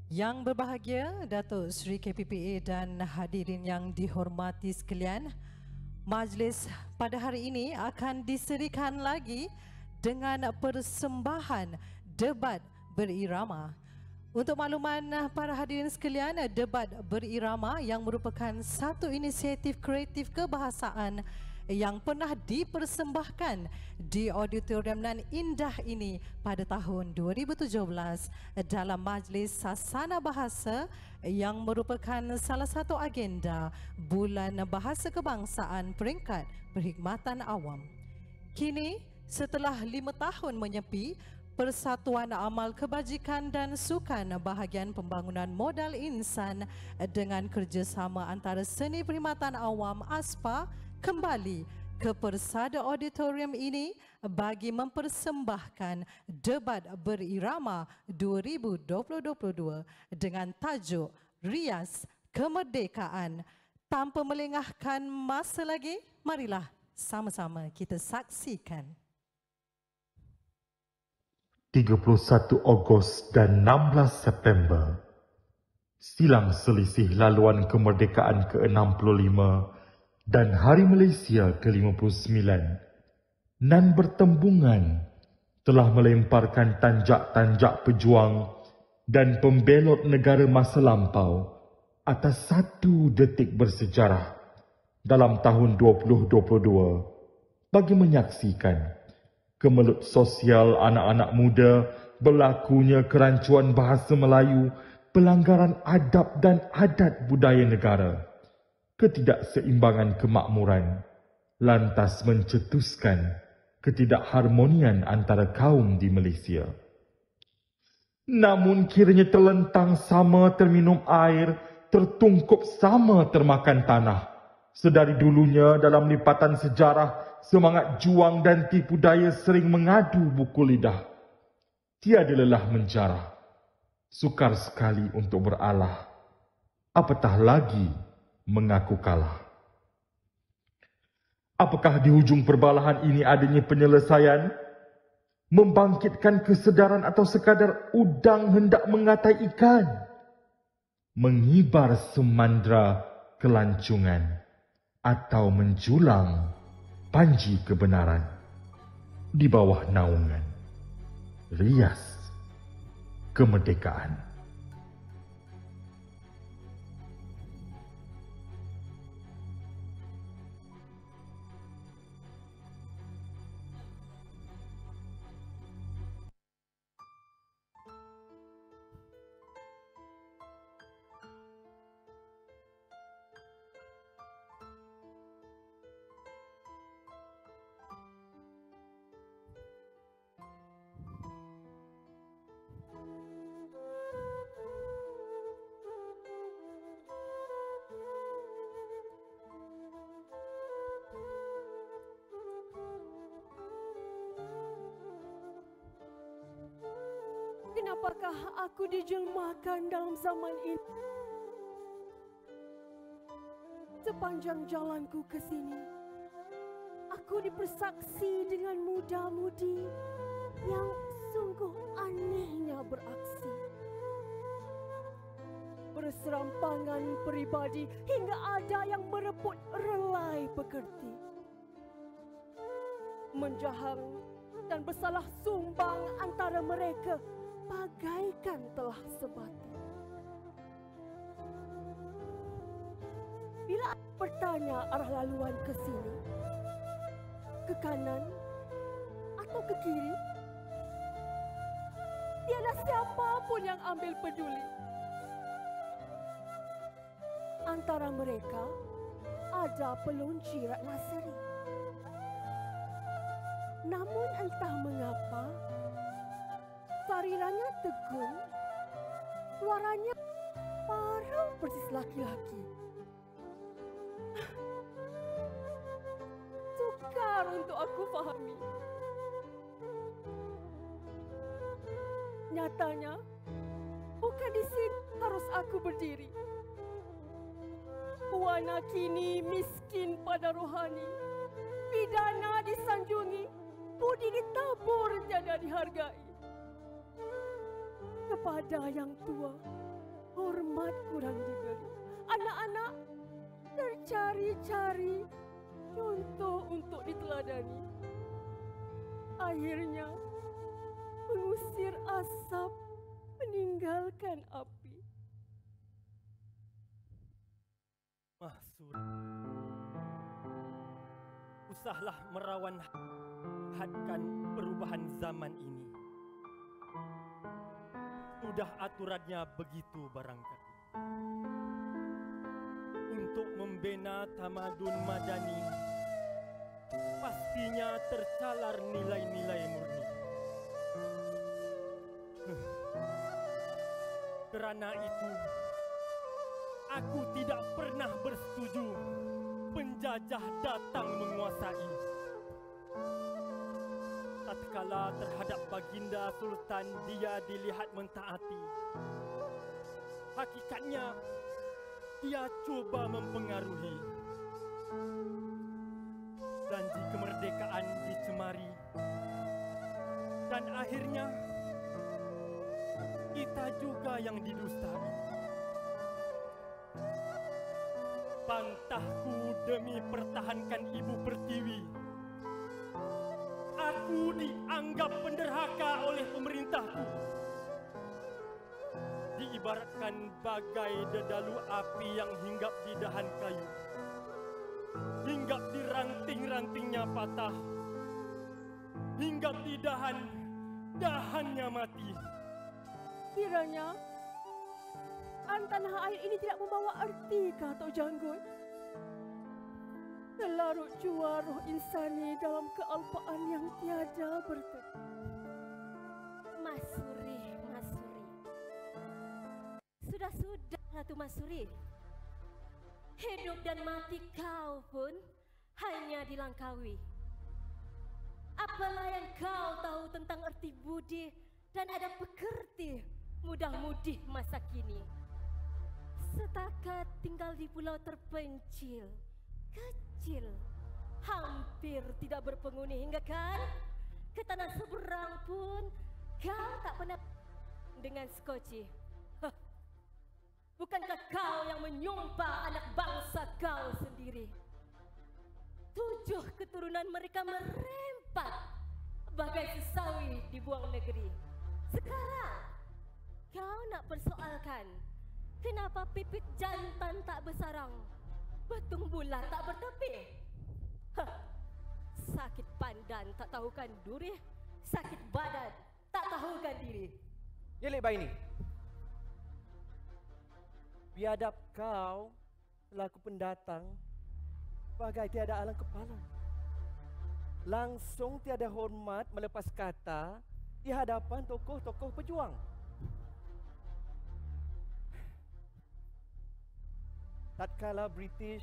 Yang berbahagia Datuk Seri KPPA dan hadirin yang dihormati sekalian, majlis pada hari ini akan diserikan lagi dengan persembahan debat berirama. Untuk makluman para hadirin sekalian, debat berirama yang merupakan satu inisiatif kreatif kebahasaan yang pernah dipersembahkan di auditorium nan indah ini pada tahun 2017 dalam Majlis Sasana Bahasa yang merupakan salah satu agenda Bulan Bahasa Kebangsaan peringkat Perkhidmatan Awam. Kini, setelah 5 tahun menyepi, Persatuan Amal Kebajikan dan Sukan Bahagian Pembangunan Modal Insan dengan kerjasama antara Seni Perkhidmatan Awam ASPA kembali ke Persada Auditorium ini bagi mempersembahkan debat berirama 2022 dengan tajuk Rias Kemerdekaan. Tanpa melengahkan masa lagi, marilah sama-sama kita saksikan. 31 Ogos dan 16 September, silang selisih laluan kemerdekaan ke-65 dan Hari Malaysia ke-59, nan bertembungan telah melemparkan tanjak-tanjak pejuang dan pembelot negara masa lampau atas satu detik bersejarah dalam tahun 2022 bagi menyaksikan kemelut sosial anak-anak muda berlakunya kerancuan bahasa Melayu, pelanggaran adab dan adat budaya negara, ketidakseimbangan kemakmuran, lantas mencetuskan ketidakharmonian antara kaum di Malaysia. Namun kiranya terlentang sama terminum air, tertungkup sama termakan tanah. Sedari dulunya dalam lipatan sejarah, semangat juang dan tipu daya sering mengadu buku lidah. Tiada lelah menjarah, sukar sekali untuk beralah, apatah lagi mengaku kalah. Apakah di hujung perbalahan ini adanya penyelesaian? Membangkitkan kesedaran atau sekadar udang hendak mengatai ikan? Mengibar semandra kelancingan atau menjulang panji kebenaran di bawah naungan rias kemerdekaan. Kenapakah aku dijelmakan dalam zaman ini? Sepanjang jalanku ke sini, aku dipersaksi dengan muda-mudi yang sungguh anehnya beraksi. Berserampangan peribadi hingga ada yang merebut relai pekerti. Menjahang dan bersalah sumbang antara mereka bagaikan telah sebati. Bila bertanya arah laluan ke sini, ke kanan atau ke kiri, tiada siapa pun yang ambil peduli. Antara mereka ada pelonci Ratna Seri. Namun entah mengapa, sariranya tegun, suaranya parau persis laki-laki. Sukar untuk aku fahami. Nyatanya, bukan di sini harus aku berdiri. Wana kini miskin pada rohani, pidana disanjungi, budi ditabur tiada dihargai. Kepada yang tua, hormat kurang diberi. Anak-anak tercari-cari contoh untuk diteladani. Akhirnya mengusir asap, meninggalkan api. Mahsuri, usahlah merawan hadkan perubahan zaman ini. Sudah aturannya begitu barangkali. Untuk membina tamadun madani, pastinya tercalar nilai-nilai murni. Kerana itu, aku tidak pernah bersetuju penjajah datang menguasai. Tatkala terhadap baginda Sultan dia dilihat mentaati, hakikatnya dia cuba mempengaruhi. Janji kemerdekaan dicemari, dan akhirnya kita juga yang didustai. Pantahku demi pertahankan Ibu Pertiwi. Aku dianggap penderhaka oleh pemerintahku. Diibaratkan bagai dedalu api yang hinggap di dahan kayu. Hinggap di ranting-rantingnya patah. Hinggap di dahan, dahannya mati. Kiranya tanah air ini tidak membawa arti kah Tok Janggut? Terlarut jua roh insani dalam kealpaan yang tiada bertemu. Mahsuri, Mahsuri. Sudah-sudah Ratu Mahsuri. Hidup dan mati kau pun hanya dilangkaui. Apalah yang kau tahu tentang erti budi dan ada pekerti mudah-mudih masa kini. Setakat tinggal di pulau terpencil, kecil, hampir tidak berpenghuni hingga kan ke tanah seberang pun kau tak pernah dengan skoci. Bukankah kau yang menyumpah anak bangsa kau sendiri? 7 keturunan mereka merempat bagai sesawi di buang negeri. Sekarang kau nak persoalkan kenapa pipit jantan tak bersarang, betung bulat tak bertepi? Sakit pandan tak tahukan duri, sakit badan tak tahukan diri. Yelik Baini, biadab kau selaku pendatang bagai tiada alang kepala. Langsung tiada hormat melepas kata di hadapan tokoh-tokoh pejuang. Tatkala British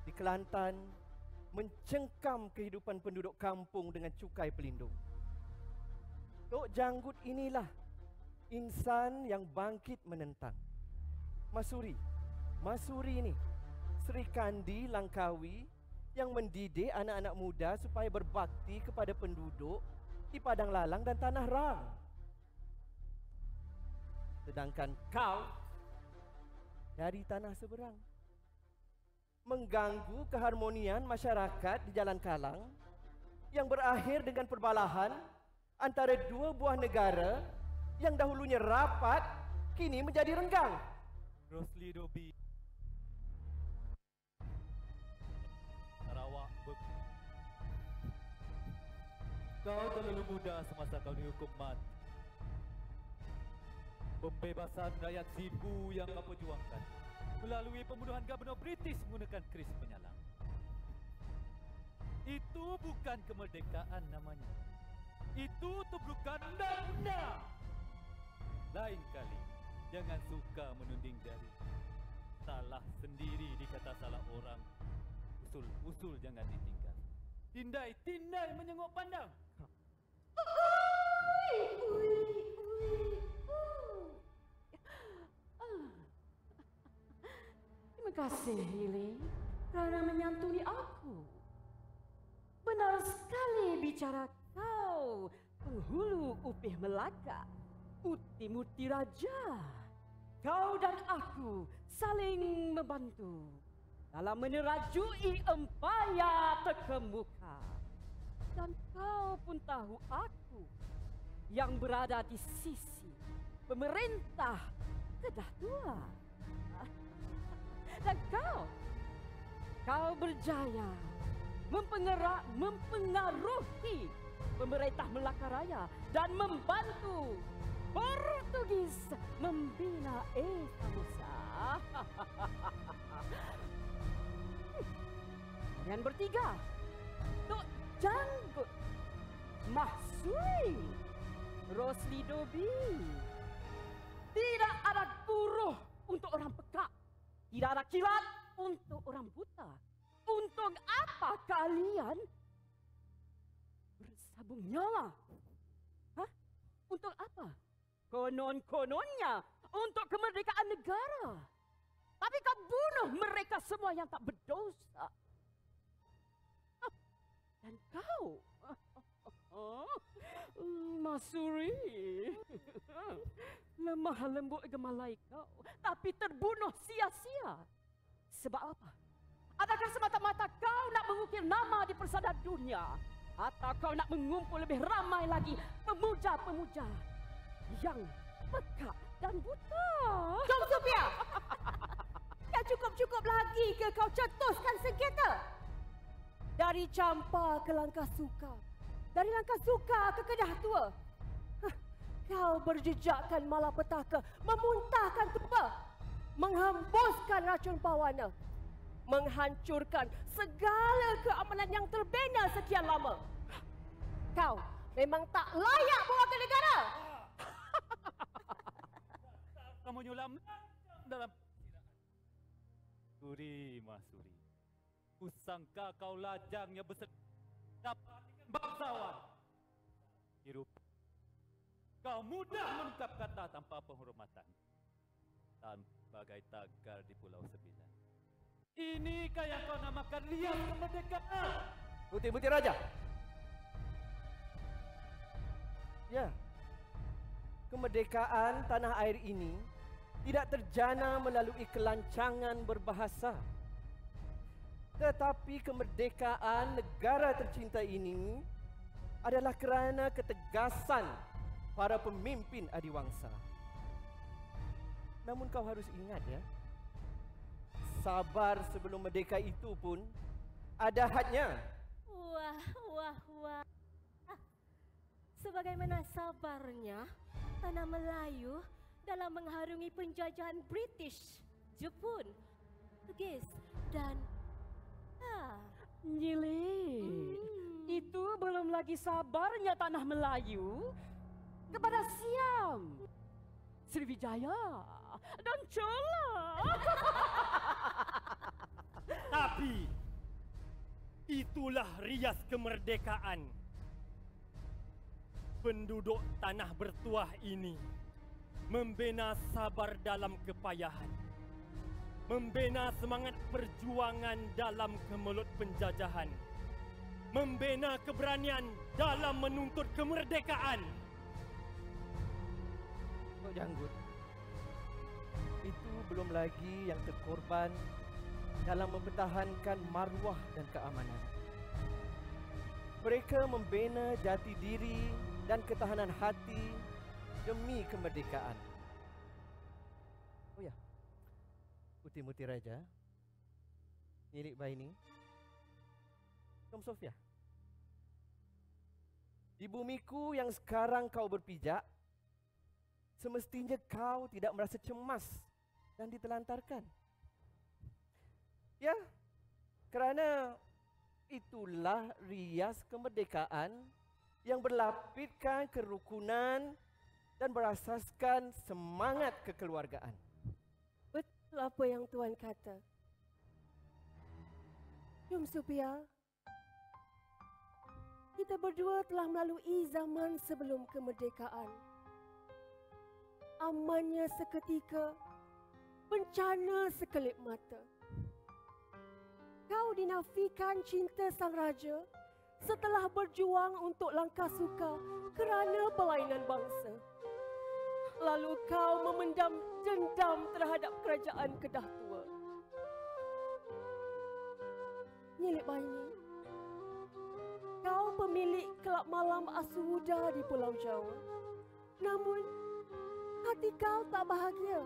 di Kelantan mencengkam kehidupan penduduk kampung dengan cukai pelindung, Tok Janggut inilah insan yang bangkit menentang. Mahsuri ini Sri Kandi Langkawi yang mendidik anak-anak muda supaya berbakti kepada penduduk di Padang Lalang dan Tanah Rang. Sedangkan kau dari tanah seberang mengganggu keharmonian masyarakat di Jalan Kalang yang berakhir dengan perbalahan antara 2 buah negara yang dahulunya rapat kini menjadi renggang. Rosli Dobi Sarawak Kau terlalu muda semasa kau dihukum mati. Pembebasan rakyat Sibu yang kau perjuangkan melalui pembunuhan Gubernur British menggunakan keris penyalang. Itu bukan kemerdekaan namanya. Itu tubrukan undang-undang. Lain kali jangan suka menunding jari. Salah sendiri dikata salah orang. Usul-usul jangan ditinggal. Tindai-tindai menyengok pandang. Terima kasih, Hili, kerana menyantuni aku. Benar sekali bicara kau, penghulu Upih Melaka, Uti Muti Raja. kau dan aku saling membantu dalam menerajui empayar terkemuka. Dan kau pun tahu aku yang berada di sisi pemerintah Kedah Tua. Dan kau berjaya mempengaruhi pemerintah Melaka Raya dan membantu Portugis membina Formosa. Kalian bertiga, Tok Janggut, Mahsui, Rosli Dobi. Tidak ada buruh untuk orang pekak. Tidak ada kilat untuk orang buta. Untuk apa kalian bersabung nyawa? Hah? Untuk apa? Konon-kononnya untuk kemerdekaan negara. Tapi kau bunuh mereka semua yang tak berdosa. Dan kau, Masuri, lemah lembut gemalai kau, tapi terbunuh sia-sia. Sebab apa? Adakah semata-mata kau nak mengukir nama di persada dunia? Atau kau nak mengumpul lebih ramai lagi pemuja-pemuja yang pekak dan buta? Dong Sophia! Tak cukup-cukup lagi ke kau cetuskan sengketa? Dari Campa ke Langkah Suka, dari Langkah Suka ke Kedah Tua. Kau berjejakkan malapetaka, memuntahkan tuba, menghembuskan racun pawana, menghancurkan segala keamanan yang terbina sekian lama. Kau memang tak layak mewakili negara. Kamu nyulam dalam Suri, Masuri. Kusangka kau lajangnya dapat bangsawan. Hirup. Kau mudah mengungkap kata tanpa penghormatan. Dan bagai tagar di Pulau Sembilan. Inikah yang kau namakan rias kemerdekaan? Putih-putih Raja. Ya. Kemerdekaan tanah air ini tidak terjana melalui kelancangan berbahasa. Tetapi kemerdekaan negara tercinta ini adalah kerana ketegasan para pemimpin adiwangsa. Namun kau harus ingat ya, sabar sebelum merdeka itu pun ada hadnya. Wah, wah, wah. Sebagaimana sabarnya tanah Melayu dalam mengharungi penjajahan British, Jepun, Portugis dan Nyili, itu belum lagi sabarnya tanah Melayu kepada Siam, Sriwijaya dan Chola. Tapi itulah rias kemerdekaan. Penduduk tanah bertuah ini membina sabar dalam kepayahan, membina semangat perjuangan dalam kemelut penjajahan, membina keberanian dalam menuntut kemerdekaan. Tok Janggut, itu belum lagi yang terkorban dalam mempertahankan maruah dan keamanan. Mereka membina jati diri dan ketahanan hati demi kemerdekaan. Oh ya, Putih-Putih Raja, Nyilik Baini, Tom Sofia. Di bumiku yang sekarang kau berpijak, semestinya kau tidak merasa cemas dan ditelantarkan. Ya, kerana itulah rias kemerdekaan yang berlapitkan kerukunan dan berasaskan semangat kekeluargaan. Betul apa yang Tuan kata. Yum Supia, kita berdua telah melalui zaman sebelum kemerdekaan. Amannya seketika, bencana sekelip mata. Kau dinafikan cinta sang raja setelah berjuang untuk Langkah Suka kerana pelainan bangsa. lalu kau memendam dendam terhadap kerajaan Kedah Tua. Nyilik Baini, kau pemilik kelab malam Asuda di Pulau Jawa. Namun, hati kau tak bahagia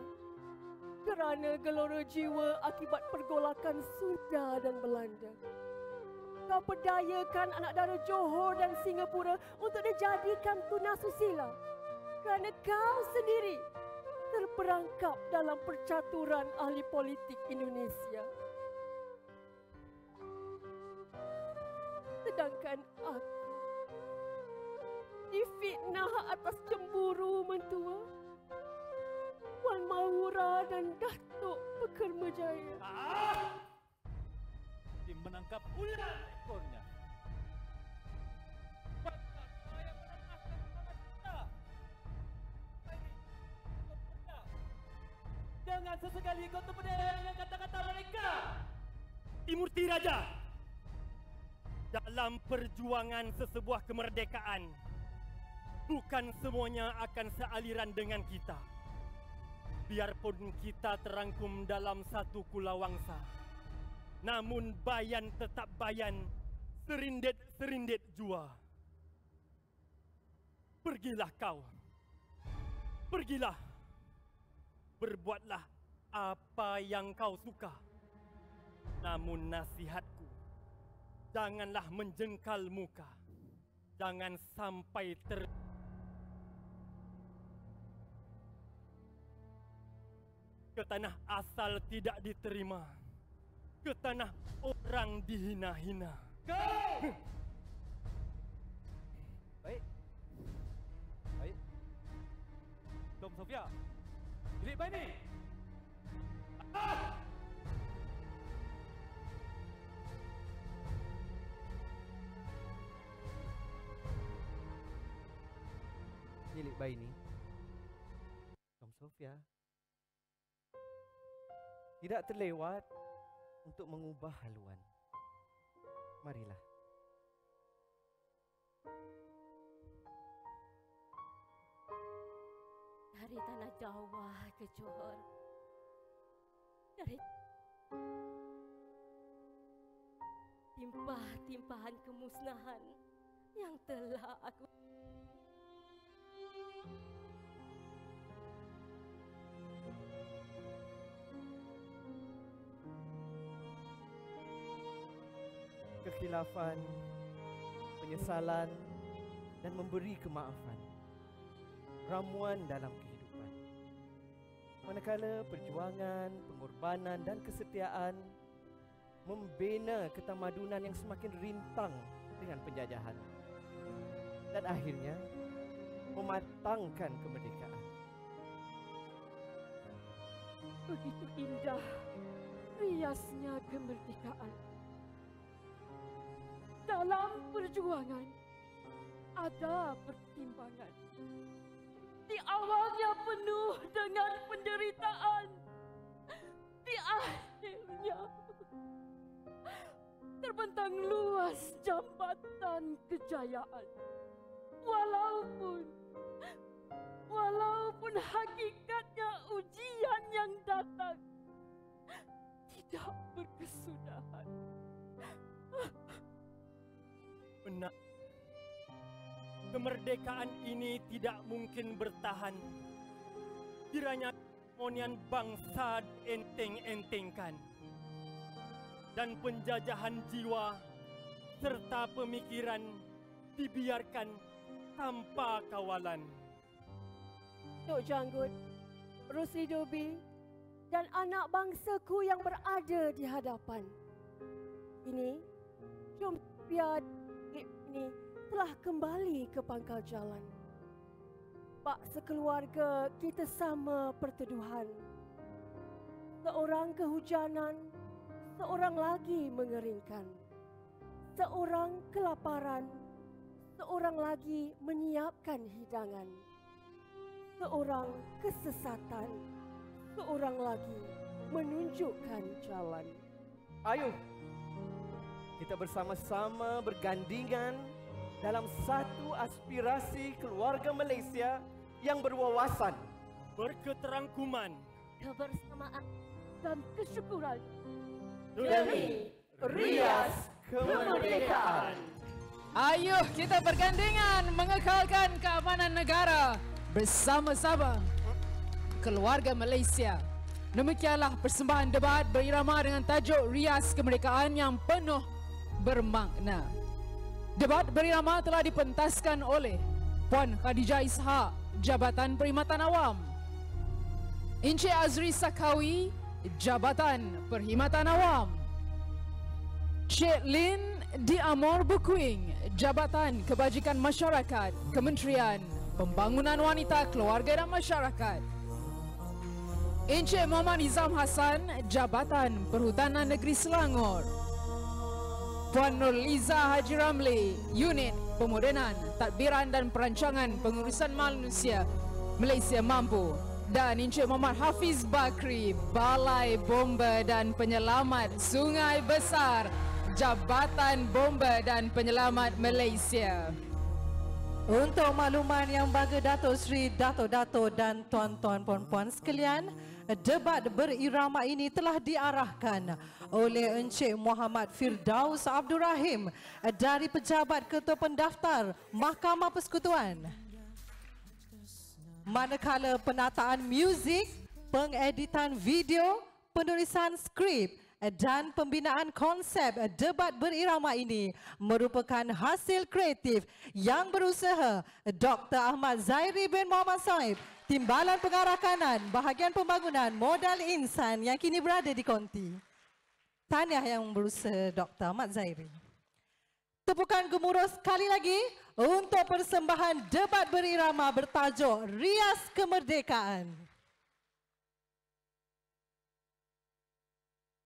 kerana gelora jiwa akibat pergolakan Sunda dan Belanda. Kau perdayakan anak dara Johor dan Singapura untuk dijadikan tunasusila kerana kau sendiri terperangkap dalam percaturan ahli politik Indonesia. Sedangkan aku difitnah atas cemburu mentua Wan Mahura dan Datuk Pekermajaya. Dia menangkap ular ekornya. Jangan sesekali kau terpedaya dengan kata-kata mereka. Timurti Raja, dalam perjuangan sesebuah kemerdekaan, bukan semuanya akan sealiran dengan kita. Biarpun kita terangkum dalam satu kulawangsa, namun bayan tetap bayan, serindet-serindet jua. Pergilah kau. Pergilah. Berbuatlah apa yang kau suka. Namun nasihatku, janganlah menjengkal muka. Jangan sampai ke tanah asal tidak diterima, ke tanah orang dihina-hina. Kau! Baik. Baik. Dom Sofia. Nyilik Baini. Nyilik Baini. Dom Sofia. Tidak terlewat untuk mengubah haluan. Marilah. Dari tanah Jawa ke Johor, dari timpah-timpahan kemusnahan yang telah aku kekhilafan, penyesalan dan memberi kemaafan. Ramuan dalam kehidupan. Manakala perjuangan, pengorbanan dan kesetiaan membina ketamadunan yang semakin rintang dengan penjajahan. Dan akhirnya mematangkan kemerdekaan. Begitu indah riasnya kemerdekaan. Dalam perjuangan ada pertimbangan. Di awalnya penuh dengan penderitaan. Di akhirnya terbentang luas jambatan kejayaan. Walaupun hakikatnya ujian yang datang tidak berkesudahan. Benar. Kemerdekaan ini tidak mungkin bertahan kiranya keharmonian bangsa enteng-entengkan dan penjajahan jiwa serta pemikiran dibiarkan tanpa kawalan. Tok Janggut, Rusli Dobi dan anak bangsaku yang berada di hadapan. Ini, jom biar ini telah kembali ke pangkal jalan. Pak sekeluarga kita sama perteduhan. Seorang kehujanan, seorang lagi mengeringkan. Seorang kelaparan, seorang lagi menyiapkan hidangan. Seorang kesesatan, seorang lagi menunjukkan jalan. Ayo, kita bersama-sama bergandingan dalam satu aspirasi keluarga Malaysia yang berwawasan berketerangkuman, kebersamaan, Dan kesyukuran Demi rias kemerdekaan. Ayuh kita bergandengan mengekalkan keamanan negara bersama-sama. Keluarga Malaysia. Demikianlah persembahan debat berirama dengan tajuk Rias Kemerdekaan yang penuh bermakna. Debat berirama telah dipentaskan oleh Puan Khadijah Ishak, Jabatan Perkhidmatan Awam. Encik Azri Sakawi, Jabatan Perkhidmatan Awam. Cik Lin Di Amor Bukuing, Jabatan Kebajikan Masyarakat, Kementerian Pembangunan Wanita, Keluarga dan Masyarakat. Encik Muhammad Nizam Hassan, Jabatan Perhutanan Negeri Selangor. Puan Nurliza Haji Ramli, Unit Pemodenan, Tadbiran dan Perancangan Pengurusan Manusia, Malaysia Mampu. Dan Encik Muhammad Hafiz Bakri, Balai Bomba dan Penyelamat Sungai Besar, Jabatan Bomba dan Penyelamat Malaysia. Untuk makluman yang bangga Datuk Seri, Datuk-Datuk dan tuan-tuan puan-puan sekalian, debat berirama ini telah diarahkan oleh Encik Muhammad Firdaus Abdul Rahim dari Pejabat Ketua Pendaftar Mahkamah Persekutuan. Manakala penataan muzik, pengeditan video, penulisan skrip dan pembinaan konsep debat berirama ini merupakan hasil kreatif yang berusaha Dr. Ahmad Zairi bin Muhammad Saib, Timbalan Pengarah Kanan Bahagian Pembangunan Modal Insan yang kini berada di Konti. Tahniah yang berusaha Dr. Ahmad Zairi. Tepukan gemuruh sekali lagi untuk persembahan debat berirama bertajuk Rias Kemerdekaan.